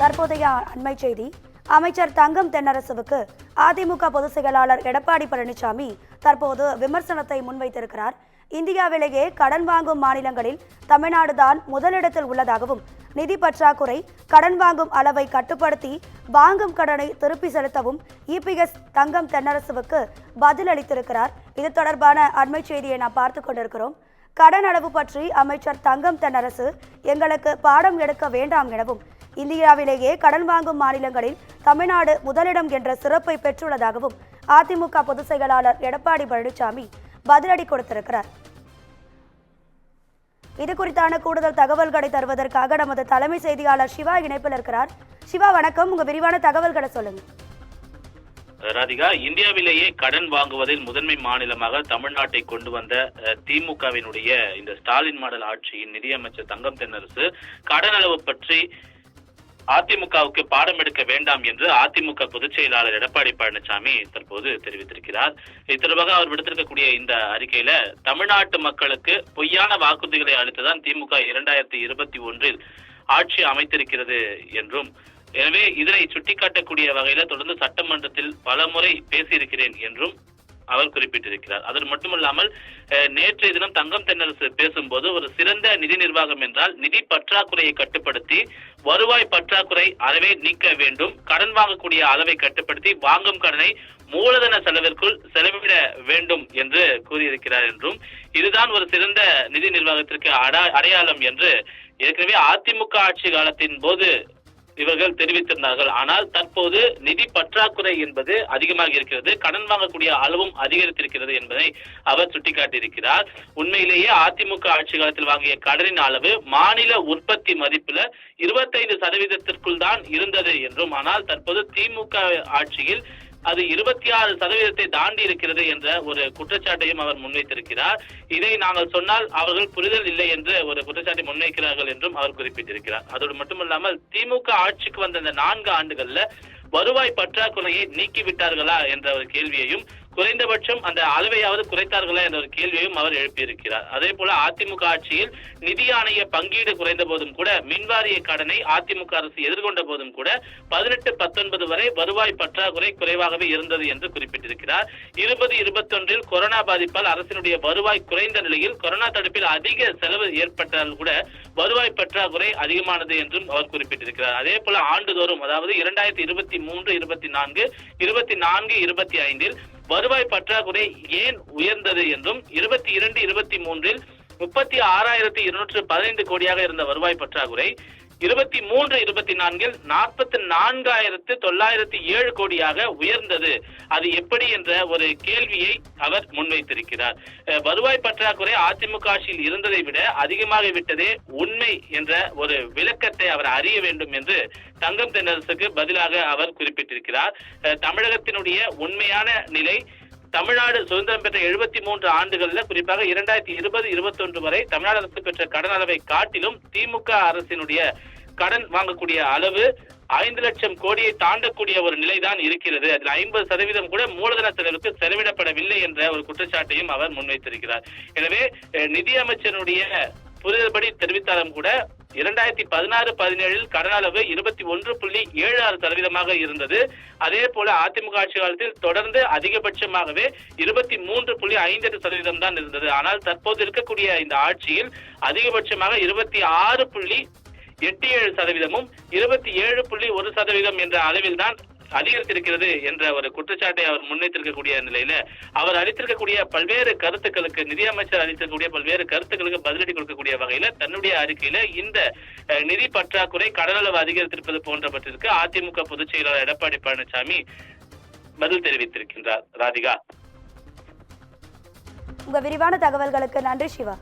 தற்போதைய அண்மை செய்தி. அமைச்சர் தங்கம் தென்னரசுவுக்கு அதிமுக பொதுச் செயலாளர் எடப்பாடி பழனிசாமி தற்போது விமர்சனத்தை முன்வைத்திருக்கிறார். இந்தியாவிலேயே கடன் வாங்கும் மாநிலங்களில் தமிழ்நாடுதான் முதலிடத்தில் உள்ளதாகவும், நிதி பற்றாக்குறை, கடன் வாங்கும் அளவை கட்டுப்படுத்தி வாங்கும் கடனை திருப்பி செலுத்தவும் இபிஎஸ் தங்கம் தென்னரசுவுக்கு பதில் அளித்திருக்கிறார். இது தொடர்பான அண்மை செய்தியை நாம் பார்த்து கொண்டிருக்கிறோம். கடன் அளவு பற்றி அமைச்சர் தங்கம் தென்னரசு எங்களுக்கு பாடம் எடுக்க வேண்டாம் எனவும், இந்தியாவிலேயே கடன் வாங்கும் மாநிலங்களில் தமிழ்நாடு முதலிடம் என்ற சிறப்பை பெற்றுள்ளதாகவும் அதிமுக பொதுச் செயலாளர் எடப்பாடி பழனிசாமி பதிலடி கொடுத்திருக்கிறார். இது குறித்தான கூடுதல் தகவல்களை தருவதற்காக நமது தலைமை செய்தியாளர் சிவா இணைப்பில் இருக்கிறார். சிவா, வணக்கம். உங்க விரிவான தகவல்களை சொல்லுங்க. ராதிகா, இந்தியாவிலேயே கடன் வாங்குவதில் முதன்மை மாநிலமாக தமிழ்நாட்டை கொண்டு வந்த திமுகவினுடைய இந்த ஸ்டாலின் மாடல் ஆட்சியின் நிதியமைச்சர் தங்கம் தென்னரசு கடன் அளவு பற்றி அதிமுகவுக்கு பாடம் எடுக்க வேண்டாம் என்று அதிமுக பொதுச் செயலாளர் எடப்பாடி பழனிசாமி தற்போது தெரிவித்திருக்கிறார். இது தொடர்பாக அவர் விடுத்திருக்கக்கூடிய இந்த அறிக்கையில, தமிழ்நாட்டு மக்களுக்கு பொய்யான வாக்குறுதிகளை அளித்துதான் திமுக 2021 ஆட்சி அமைத்திருக்கிறது என்றும், எனவே இதனை சுட்டிக்காட்டக்கூடிய வகையில தொடர்ந்து சட்டமன்றத்தில் பல முறை பேசியிருக்கிறேன் என்றும் அவர் குறிப்பிட்டிருக்கிறார். அது மட்டுமல்லாமல் நேற்றைய தினம் தங்கம் தென்னரசு பேசும்போது, ஒரு சிறந்த நிதி நிர்வாகம் என்றால் நிதி பற்றாக்குறையை கட்டுப்படுத்தி வருவாய் பற்றாக்குறை அறவே நீக்க வேண்டும், கடன் வாங்கக்கூடிய அளவை கட்டுப்படுத்தி வாங்கும் கடனை மூலதன செலவிற்குள் செலவிட வேண்டும் என்று கூறியிருக்கிறார் என்றும், இதுதான் ஒரு சிறந்த நிதி நிர்வாகத்திற்கு அடையாளம் என்று ஏற்கனவே அதிமுக ஆட்சி காலத்தின் போது இவர்கள் தெரிவித்திருந்தார்கள். ஆனால் தற்போது நிதி பற்றாக்குறை என்பது அதிகமாக இருக்கிறது, கடன் வாங்கக்கூடிய அளவும் அதிகரித்திருக்கிறது என்பதை அவர் சுட்டிக்காட்டியிருக்கிறார். உண்மையிலேயே அதிமுக ஆட்சி காலத்தில் வாங்கிய கடனின் அளவு மாநில உற்பத்தி மதிப்புல 25% தான் இருந்தது என்றும், ஆனால் தற்போது திமுக ஆட்சியில் அது 26% தாண்டி இருக்கிறது என்ற ஒரு குற்றச்சாட்டையும் அவர் முன்வைத்திருக்கிறார். இதை நாங்கள் சொன்னால் அவர்கள் புரிதல் இல்லை என்று ஒரு குற்றச்சாட்டை முன்வைக்கிறார்கள் என்றும் அவர் குறிப்பிட்டிருக்கிறார். அதோடு மட்டுமல்லாமல் திமுக ஆட்சிக்கு வந்த இந்த 4 ஆண்டுகள்ல வருவாய் பற்றாக்குறையை நீக்கிவிட்டார்களா என்ற ஒரு கேள்வியையும், குறைந்தபட்சம் அந்த அளவையாவது குறைத்தார்களா என்ற ஒரு கேள்வியையும் அவர் எழுப்பியிருக்கிறார். அதே போல அதிமுக ஆட்சியில் நிதி ஆணைய பங்கீடு குறைந்த போதும் கூட, மின்வாரிய கடனை அதிமுக அரசு எதிர்கொண்ட போதும் கூட 18-19 வரை வருவாய் பற்றாக்குறை குறைவாகவே இருந்தது என்று குறிப்பிட்டிருக்கிறார். 20-21 கொரோனா பாதிப்பால் அரசினுடைய வருவாய் குறைந்த நிலையில் கொரோனா தடுப்பில் அதிக செலவு ஏற்பட்டால் கூட வருவாய் பற்றாக்குறை அதிகமானது என்றும் அவர் குறிப்பிட்டிருக்கிறார். அதே போல ஆண்டுதோறும், அதாவது 2023-24, 24-25 வருவாய் பற்றாக்குறை ஏன் உயர்ந்தது என்றும், 22-23 36,215 கோடியாக இருந்த வருவாய் பற்றாக்குறை 23-24 44,907 கோடியாக உயர்ந்தது, அது எப்படி என்ற ஒரு கேள்வியை அவர் முன்வைத்திருக்கிறார். வருவாய் பற்றாக்குறை அதிமுக ஆட்சியில் இருந்ததை விட அதிகமாக விட்டதே உண்மை என்ற ஒரு விளக்கத்தை அவர் அறிய வேண்டும் என்று தங்கம் தென்னரசுக்கு பதிலாக அவர் குறிப்பிட்டிருக்கிறார். தமிழகத்தினுடைய உண்மையான நிலை, தமிழ்நாடு சுதந்திரம் பெற்ற 73 ஆண்டுகள்ல, குறிப்பாக 2020-21 வரை தமிழ்நாடு அரசு பெற்ற கடன் அளவை காட்டிலும் திமுக அரசினுடைய கடன் வாங்கக்கூடிய அளவு 5 லட்சம் கோடியை தாண்டக்கூடிய ஒரு நிலைதான் இருக்கிறது. அதில் 50% கூட மூலதன செலவுக்கு செலவிடப்படவில்லை என்ற ஒரு குற்றச்சாட்டையும் அவர் முன்வைத்திருக்கிறார். எனவே நிதியமைச்சருடைய புரிதல்படி தெரிவித்தாலும் கூட 2016-17 கடன் அளவு 21.76% இருந்தது. அதே போல அதிமுக ஆட்சி காலத்தில் தொடர்ந்து அதிகபட்சமாகவே 23.58% தான் இருந்தது. ஆனால் தற்போது இருக்கக்கூடிய இந்த ஆட்சியில் அதிகபட்சமாக 26.87%, 27.1% என்ற அளவில் தான் அதிகரித்திருக்கிறது என்ற ஒரு குற்றச்சாட்டை அவர் முன்வைத்திருக்கக்கூடிய நிலையில, அவர் அளித்திருக்கக்கூடிய பல்வேறு கருத்துக்களுக்கு, நிதியமைச்சர் அளித்திருக்கக்கூடிய பல்வேறு கருத்துக்களுக்கு பதிலடி கொடுக்கக்கூடிய வகையில தன்னுடைய அறிக்கையில இந்த நிதி பற்றாக்குறை, கடன் அளவு அதிகரித்திருப்பது போன்றவற்றிற்கு அதிமுக பொதுச் செயலாளர் எடப்பாடி பழனிசாமி பதில் தெரிவித்திருக்கின்றார். ராதிகா, உங்க விரிவான தகவல்களுக்கு நன்றி சிவா.